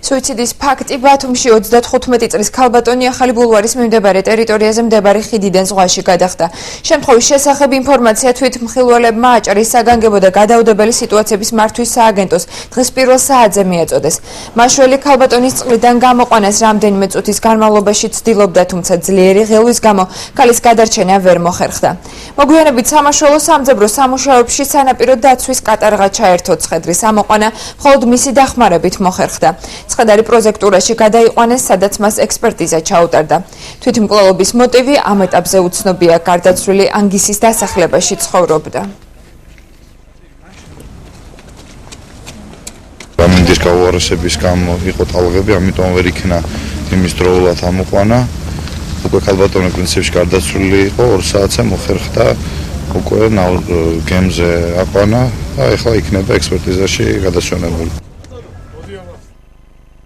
Suicidis ფაქტი ბათუმში 35 წლის ქალბატონი ახალი ბულვარის მიმდებარე ტერიტორიაზე მდებარე ხიდიდან ზღვაში გადახდა. Შემთხვევის შესახებ ინფორმაცია თვითმხილველებმა აჭარის საგანგებო და გადაუდებელი სიტუაციების მართვის სააგენტოს დღეს პირველ საათზე მიაწოდეს. მაშველი ქალბატონის წყლიდან გამოყვანას რამდენიმე წუთის განმავლობაში ცდილობდა, თუმცა ძლიერი ღელვის გამო ქალის გადარჩენა ვერ მოხერხდა. მოგვიანებით სამაშველო სამძებრო სამუშაოებში სანაპირო დაცვის კატარღა ჩაერთო ცხედრის ამოყვანა მხოლოდ მისი დახმარებით მოხერხდა. ცხედარი პროექტურაში გადაიყვანეს, სადაც მას ექსპერტიზა ჩაუტარდა. თვითმკვლელობის მოტივი ამ ეტაპზე უცნობია, გარდაცვლილი ანგისის დასახლებაში ცხოვრობდა. ამინდის გაუარესების გამო იყო ტალღები, ამიტომ ვერ იქნა იმის დროულად ამოყვანა. უკვე ქალბატონი პრინციპში გარდაცვლილი იყო, 2 საათზე მოხერხდა, უკვე გემზე აყვანა და ეხლა იქნება ექსპერტიზაში გადასვენებული.